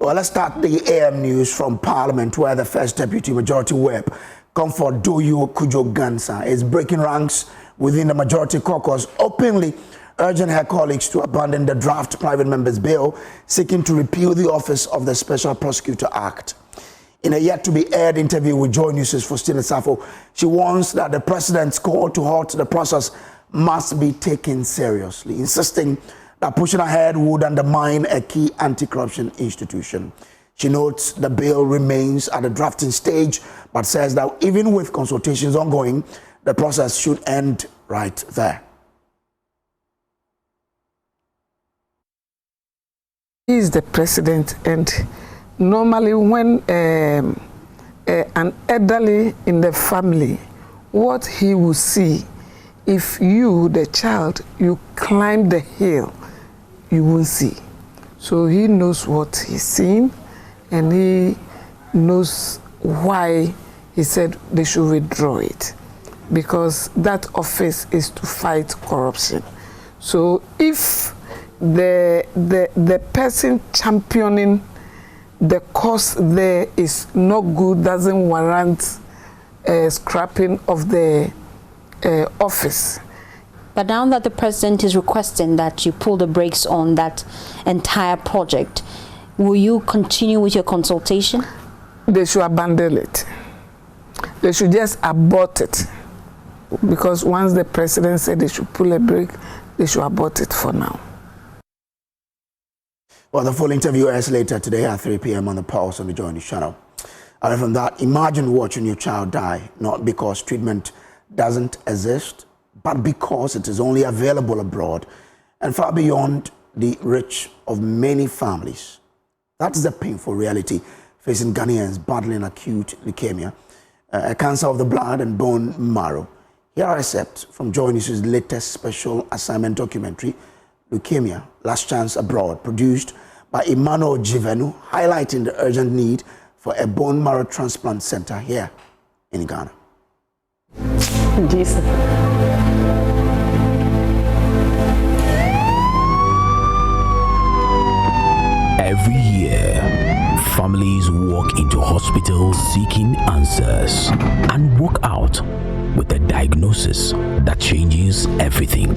Well, let's start the AM news from Parliament, where the first Deputy Majority Whip, Comfort Doyoe Kujo-Gansa, is breaking ranks within the Majority Caucus, openly urging her colleagues to abandon the draft private members' bill seeking to repeal the office of the Special Prosecutor Act. In a yet-to-be-aired interview with Joy News' Faustina Safo, she warns that the president's call to halt the process must be taken seriously, insisting that pushing ahead would undermine a key anti-corruption institution. She notes the bill remains at the drafting stage, but says that even with consultations ongoing, the process should end right there. He is the president, and normally when an elderly in the family, what he will see, if you, the child, you climb the hill, you won't see. So he knows what he's seeing, and he knows why he said they should withdraw it, because that office is to fight corruption. So if the person championing the cause there is not good, doesn't warrant scrapping of the office. But now that the president is requesting that you pull the brakes on that entire project, will you continue with your consultation? They should abandon it. They should just abort it. Because once the president said they should pull a brake, they should abort it for now. Well, the full interview airs later today at 3 p.m. on the Pulse on the Joy News channel. Other than that, imagine watching your child die, not because treatment doesn't exist, but because it is only available abroad and far beyond the reach of many families. That's the painful reality facing Ghanaians battling acute leukemia, a cancer of the blood and bone marrow. Here are excerpts from Joy News' latest special assignment documentary, Leukemia, Last Chance Abroad, produced by Emmanuel Jivenu, highlighting the urgent need for a bone marrow transplant center here in Ghana. Jesus. Every year, families walk into hospitals seeking answers and walk out with a diagnosis that changes everything.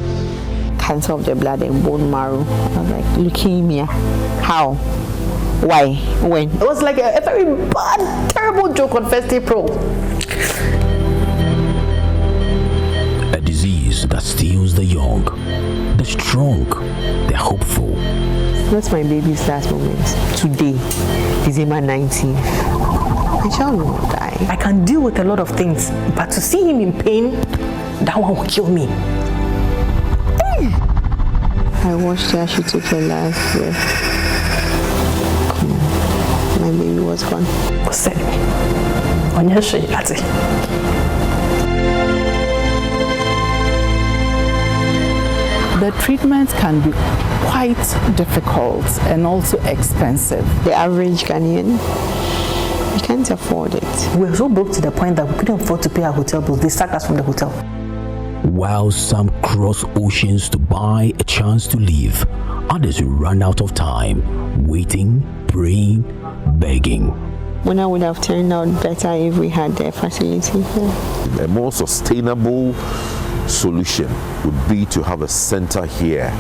Cancer of the blood and bone marrow. I was like, leukemia. How? Why? When? It was like a very bad, terrible joke on First April. A disease that steals the young, the strong, the hopeful. What's my baby's last moment? Today, December 19th. My child will not die. I can deal with a lot of things, but to see him in pain, that one will kill me. I watched her, she took her last breath. My baby was gone. The treatment can be quite difficult and also expensive. The average Ghanaian, we can't afford it. We were so broke to the point that we couldn't afford to pay our hotel bills. They sacked us from the hotel. While some cross oceans to buy a chance to live, others run out of time, waiting, praying, begging. When I would have turned out better if we had the facility here. A more sustainable solution would be to have a center here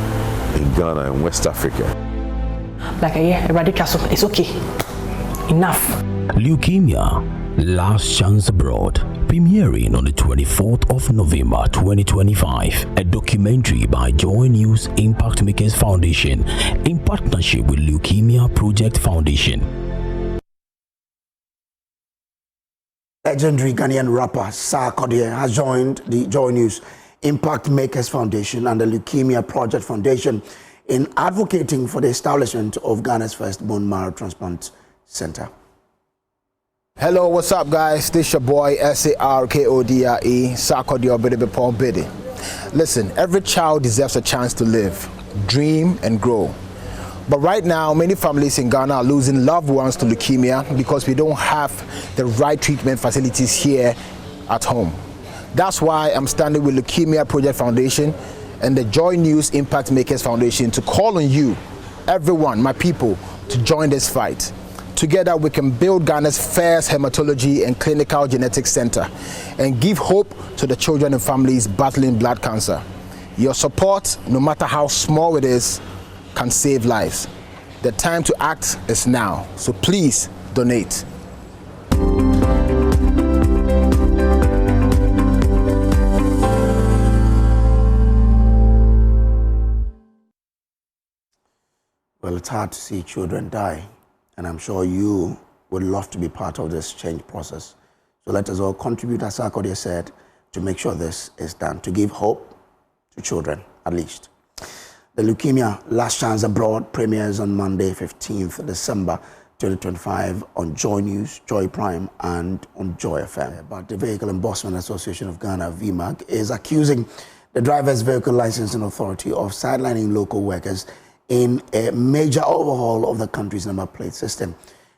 in Ghana and West Africa. Like a year, a radical, it's okay. Enough. Leukemia, Last Chance Abroad, premiering on the 24th of November 2025. A documentary by Joy News Impact Makers Foundation in partnership with Leukemia Project Foundation. Legendary Ghanaian rapper Sarkodie has joined the Joy News Impact Makers Foundation and the Leukemia Project Foundation in advocating for the establishment of Ghana's first bone marrow transplant center. Hello, what's up, guys? This your boy Sarkodie, Sarkodie Obede Bidi. Listen, every child deserves a chance to live, dream, and grow. But right now, many families in Ghana are losing loved ones to leukemia because we don't have the right treatment facilities here at home. That's why I'm standing with Leukemia Project Foundation and the Joy News Impact Makers Foundation to call on you, everyone, my people, to join this fight. Together, we can build Ghana's first hematology and clinical genetics center and give hope to the children and families battling blood cancer. Your support, no matter how small it is, can save lives. The time to act is now, so please donate. Well, it's hard to see children die, and I'm sure you would love to be part of this change process. So let us all contribute, as Sarkodie said, to make sure this is done, to give hope to children, at least. The Leukemia Last Chance Abroad premieres on Monday, 15th December 2025 on Joy News, Joy Prime, and on Joy FM. But the Vehicle Enforcement Association of Ghana, VMAG, is accusing the Driver's Vehicle Licensing Authority of sidelining local workers in a major overhaul of the country's number plate system.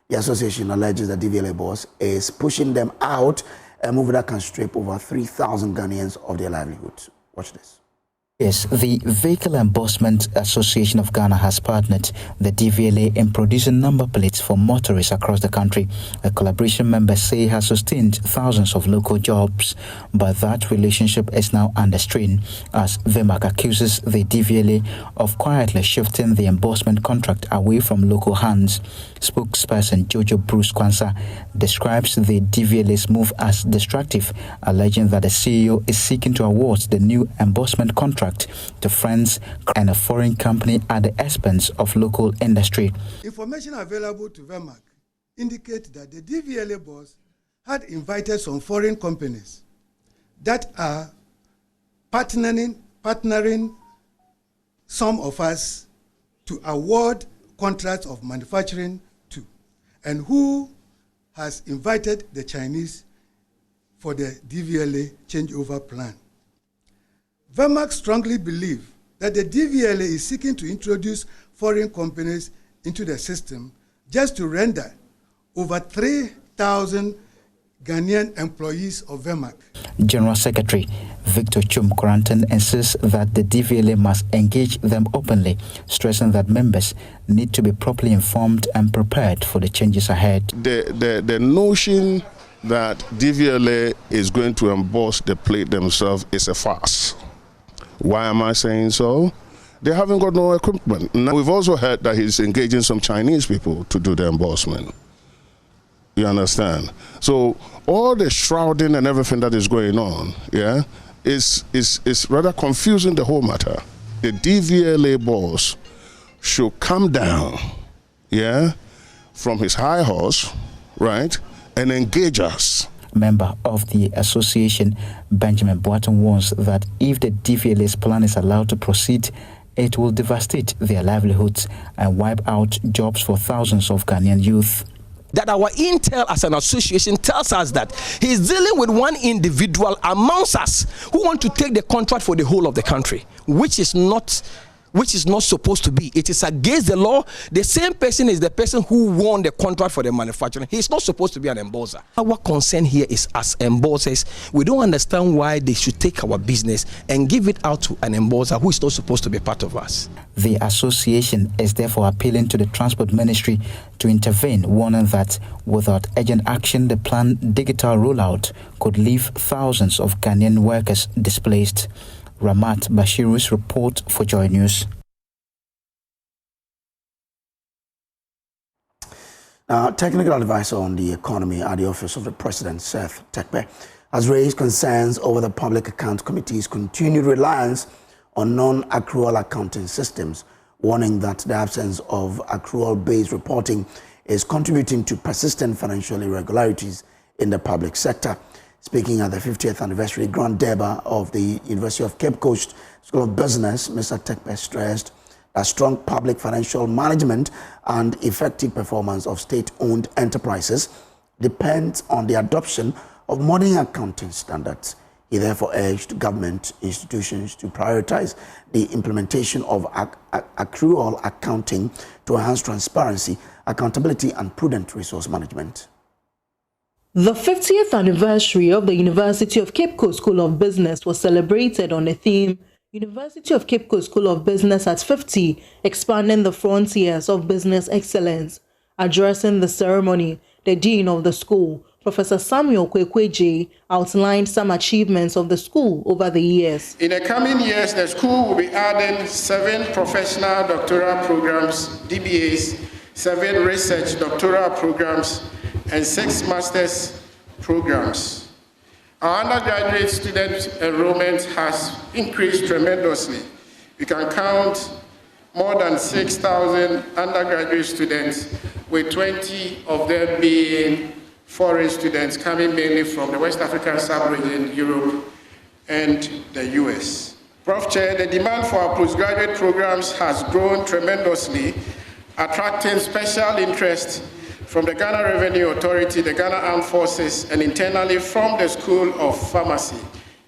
The association alleges that DVLA boss is pushing them out, a move that can strip over 3,000 Ghanaians of their livelihoods. Watch this. Yes, the Vehicle Enforcement Association of Ghana has partnered the DVLA in producing number plates for motorists across the country. A collaboration members say has sustained thousands of local jobs, but that relationship is now under strain as VMAG accuses the DVLA of quietly shifting the enforcement contract away from local hands. Spokesperson Jojo Bruce Kwanzaa describes the DVLA's move as destructive, alleging that the CEO is seeking to award the new enforcement contract to friends and a foreign company at the expense of local industry. Information available to VMAG indicate that the DVLA boss had invited some foreign companies that are partnering some of us to award contracts of manufacturing to, and who has invited the Chinese for the DVLA changeover plan. VMAG strongly believe that the DVLA is seeking to introduce foreign companies into the system just to render over 3,000 Ghanaian employees of VMAG. General Secretary Victor Chum Coranton insists that the DVLA must engage them openly, stressing that members need to be properly informed and prepared for the changes ahead. The notion that DVLA is going to emboss the plate themselves is a farce. Why am I saying so? They haven't got no equipment. Now, we've also heard that he's engaging some Chinese people to do the embossment. You understand? So all the shrouding and everything that is going on, yeah, is rather confusing the whole matter. The DVLA boss should come down, yeah, from his high horse, right, and engage us. Member of the association, Benjamin Boateng, warns that if the DVLA's plan is allowed to proceed, it will devastate their livelihoods and wipe out jobs for thousands of Ghanaian youth. That our intel as an association tells us that he's dealing with one individual amongst us who want to take the contract for the whole of the country, which is not supposed to be. It is against the law. The same person is the person who won the contract for the manufacturing. He's not supposed to be an embosser. Our concern here is, as embossers, we don't understand why they should take our business and give it out to an embosser who is not supposed to be part of us. The association is therefore appealing to the Transport Ministry to intervene, warning that without urgent action, the planned digital rollout could leave thousands of Ghanaian workers displaced. Ramat Bashiru's report for Joy News. Now, technical advisor on the economy at the Office of the President, Seth Tekpe, has raised concerns over the Public Account Committee's continued reliance on non-accrual accounting systems, warning that the absence of accrual-based reporting is contributing to persistent financial irregularities in the public sector. Speaking at the 50th anniversary Grand Deba of the University of Cape Coast School of Business, Mr. Tekpe stressed that strong public financial management and effective performance of state-owned enterprises depends on the adoption of modern accounting standards. He therefore urged government institutions to prioritize the implementation of accrual accounting to enhance transparency, accountability, and prudent resource management. The 50th anniversary of the University of Cape Coast School of Business was celebrated on the theme, University of Cape Coast School of Business at 50, expanding the frontiers of business excellence. Addressing the ceremony, the dean of the school, Professor Samuel Kwekweje, outlined some achievements of the school over the years. In the coming years, the school will be adding 7 professional doctoral programs, DBAs, 7 research doctoral programs, and 6 master's programs. Our undergraduate student enrollment has increased tremendously. We can count more than 6,000 undergraduate students, with 20 of them being foreign students coming mainly from the West African sub-region, Europe, and the US. Prof. Chair, the demand for our postgraduate programs has grown tremendously, attracting special interest from the Ghana Revenue Authority, the Ghana Armed Forces, and internally from the School of Pharmacy.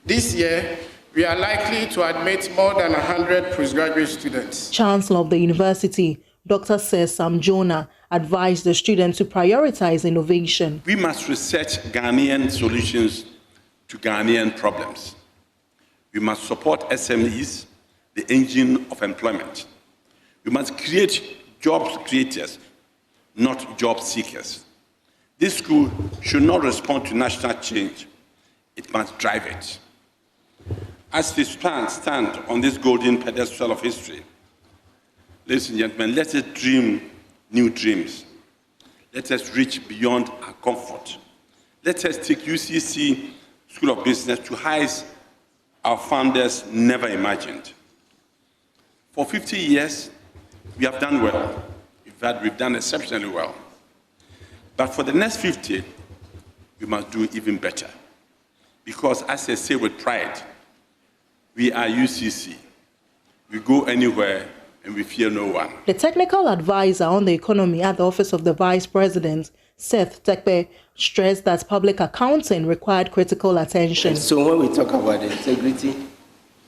This year, we are likely to admit more than 100 postgraduate students. Chancellor of the university, Dr. Sir Sam Jonah, advised the students to prioritize innovation. We must research Ghanaian solutions to Ghanaian problems. We must support SMEs, the engine of employment. We must create jobs creators, not job seekers. This school should not respond to national change. It must drive it. As we stand on this golden pedestal of history, ladies and gentlemen, let us dream new dreams. Let us reach beyond our comfort. Let us take UCC School of Business to heights our founders never imagined. For 50 years, we have done well. We've done exceptionally well. But for the next 50, we must do even better. Because as I say with pride, we are UCC. We go anywhere and we fear no one. The technical advisor on the economy at the Office of the Vice President, Seth Tekpe, stressed that public accounting required critical attention. And so when we talk about integrity,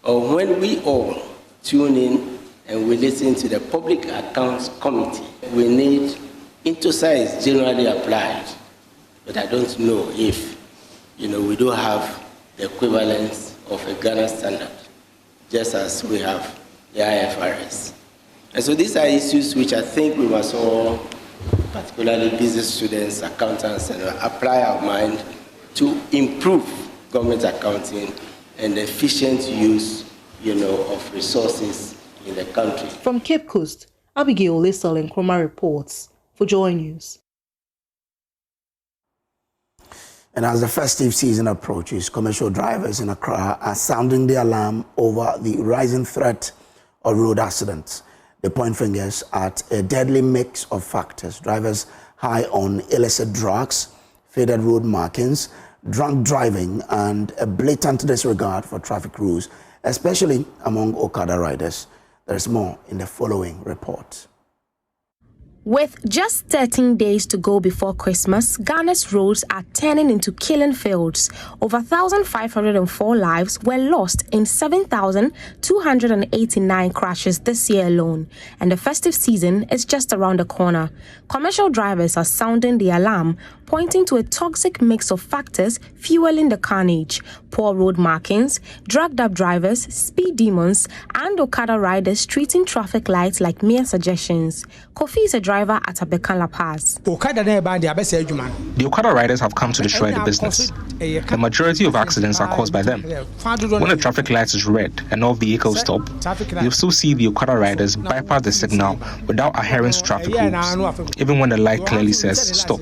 or when we all tune in and we listen to the Public Accounts Committee, we need INTOSA is generally applied, but I don't know if we don't have the equivalence of a Ghana standard, just as we have the IFRS. And so these are issues which I think we must all, particularly business students, accountants, apply our mind to improve government accounting and the efficient use, of resources in the country. From Cape Coast, Abigail Lissel Nkrumah reports for Joy News. And as the festive season approaches, commercial drivers in Accra are sounding the alarm over the rising threat of road accidents. They point fingers at a deadly mix of factors: drivers high on illicit drugs, faded road markings, drunk driving, and a blatant disregard for traffic rules, especially among Okada riders. There's more in the following report. With just 13 days to go before Christmas, Ghana's roads are turning into killing fields. Over 1,504 lives were lost in 7,289 crashes this year alone, and the festive season is just around the corner. Commercial drivers are sounding the alarm, pointing to a toxic mix of factors fueling the carnage: poor road markings, drugged-up drivers, speed demons, and Okada riders treating traffic lights like mere suggestions. Kofi is a driver at Abekan La Paz. The Okada riders have come to destroy the business. The majority of accidents are caused by them. When the traffic light is red and all vehicles stop, you'll still see the Okada riders bypass the signal without adhering to traffic rules, even when the light clearly says stop.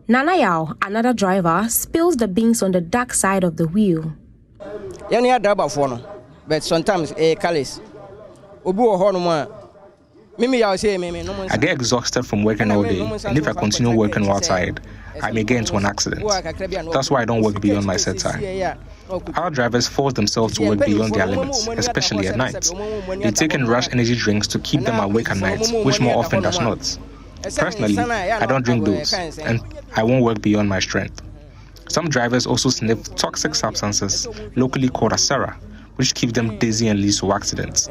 Nana Yao, another driver, spills the beans on the dark side of the wheel. But sometimes callous. I get exhausted from working all day, and if I continue working while tired, I may get into an accident. That's why I don't work beyond my set time. Our drivers force themselves to work beyond their limits, especially at night. They take in rush energy drinks to keep them awake at night, which more often does not. Personally, I don't drink those, and I won't work beyond my strength. Some drivers also sniff toxic substances, locally called Asera, which keep them dizzy and leads to accidents.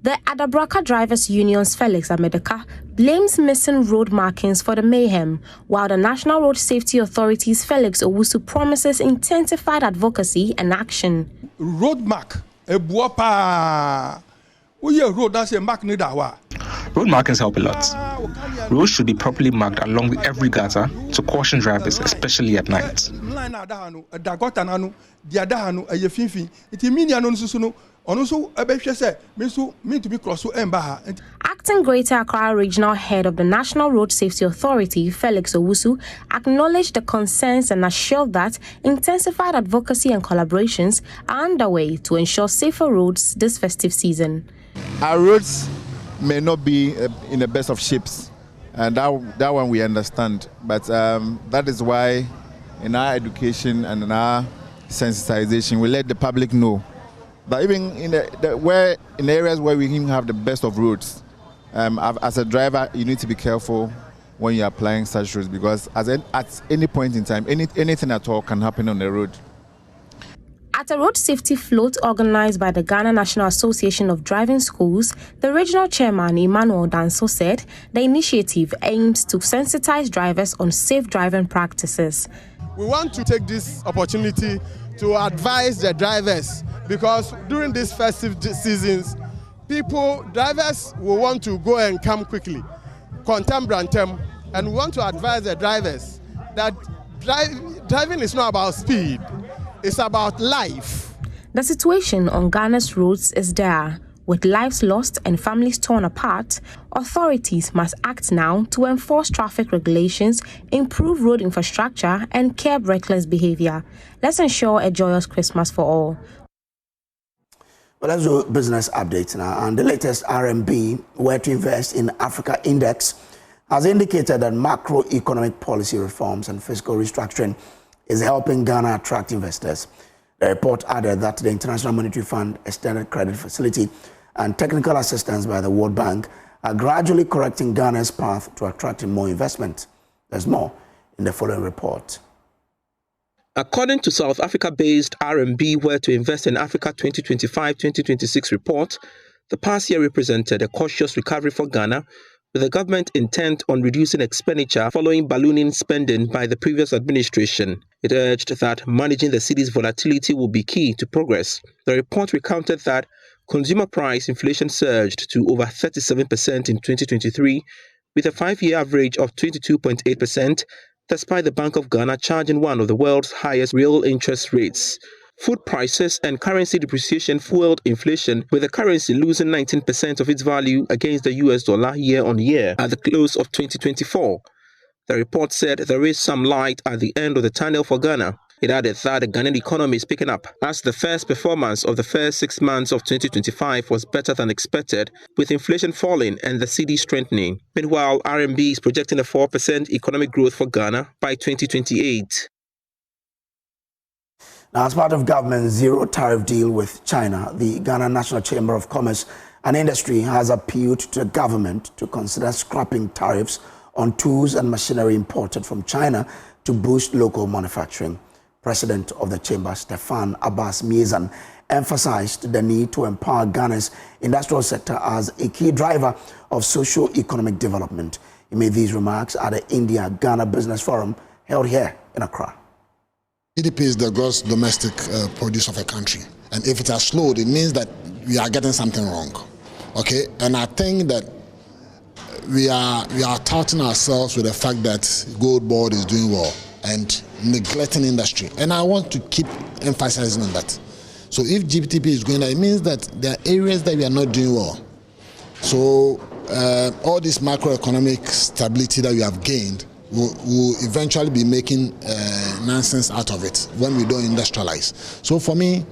The Adabraka Drivers Union's Felix Amedeka blames missing road markings for the mayhem, while the National Road Safety Authority's Felix Owusu promises intensified advocacy and action. Road mark, road markings help a lot. Roads should be properly marked along with every gutter to caution drivers, especially at night. Acting Greater Accra Regional Head of the National Road Safety Authority, Felix Owusu, acknowledged the concerns and assured that intensified advocacy and collaborations are underway to ensure safer roads this festive season. Our roads may not be in the best of shapes, and that one we understand. But that is why in our education and in our sensitization, we let the public know that even in the areas where we even have the best of roads, as a driver, you need to be careful when you're applying such roads, because at any point in time, anything at all can happen on the road. At a road safety float organized by the Ghana National Association of Driving Schools, the regional chairman, Emmanuel Danso, said the initiative aims to sensitize drivers on safe driving practices. We want to take this opportunity to advise the drivers, because during these festive seasons, drivers will want to go and come quickly, and we want to advise the drivers that driving is not about speed, it's about life. The situation on Ghana's roads is dire. With lives lost and families torn apart, authorities must act now to enforce traffic regulations, improve road infrastructure, and curb reckless behavior. Let's ensure a joyous Christmas for all. Well, let's do business updates now. And the latest RMB, Where to Invest in Africa Index, has indicated that macroeconomic policy reforms and fiscal restructuring is helping Ghana attract investors. The report added that the International Monetary Fund extended credit facility and technical assistance by the World Bank are gradually correcting Ghana's path to attracting more investment. There's more in the following report. According to South Africa-based RMB Where to Invest in Africa 2025-2026 report, the past year represented a cautious recovery for Ghana, with the government intent on reducing expenditure following ballooning spending by the previous administration. It urged that managing the cedi's volatility will be key to progress. The report recounted that consumer price inflation surged to over 37% in 2023, with a 5-year average of 22.8%, despite the Bank of Ghana charging one of the world's highest real interest rates. Food prices and currency depreciation fueled inflation, with the currency losing 19% of its value against the US dollar year on year at the close of 2024. The report said there is some light at the end of the tunnel for Ghana. It added that the Ghanaian economy is picking up, as the first performance of the first 6 months of 2025 was better than expected, with inflation falling and the cedi strengthening. Meanwhile, RMB is projecting a 4% economic growth for Ghana by 2028. Now, as part of government's zero tariff deal with China, the Ghana National Chamber of Commerce and Industry has appealed to the government to consider scrapping tariffs on tools and machinery imported from China to boost local manufacturing. President of the Chamber, Stefan Abbas Miezan, emphasized the need to empower Ghana's industrial sector as a key driver of socio-economic development. He made these remarks at the India-Ghana Business Forum held here in Accra. GDP is the gross domestic produce of a country. And if it has slowed, it means that we are getting something wrong. Okay? And I think that we are touting ourselves with the fact that Gold Board is doing well and neglecting industry. And I want to keep emphasizing on that. So if GDP is going down, it means that there are areas that we are not doing well. So all this macroeconomic stability that we have gained will eventually be making nonsense out of it when we don't industrialize. So for me,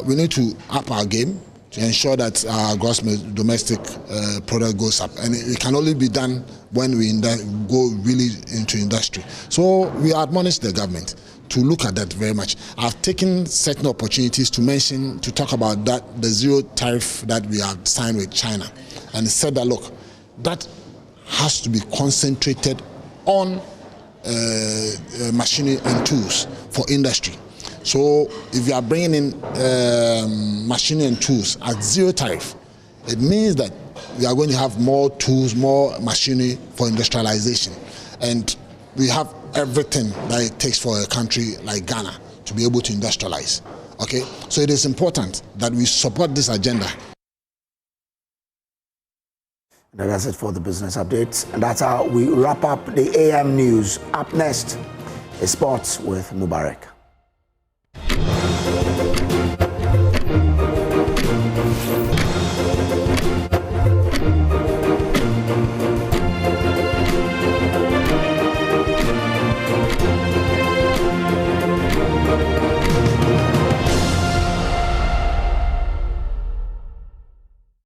we need to up our game to ensure that our gross domestic product goes up. And it can only be done when we go really into industry. So we admonish the government to look at that very much. I've taken certain opportunities to talk about that, the zero tariff that we have signed with China, and said that, look, that has to be concentrated on machinery and tools for industry. So if you are bringing in machinery and tools at zero tariff, It means that we are going to have more tools, more machinery for industrialization. And we have everything that it takes for a country like Ghana to be able to industrialize. Okay? So it is important that we support this agenda. And that's it for the business updates. And that's how we wrap up the AM news. Up next is sports with Mubarak.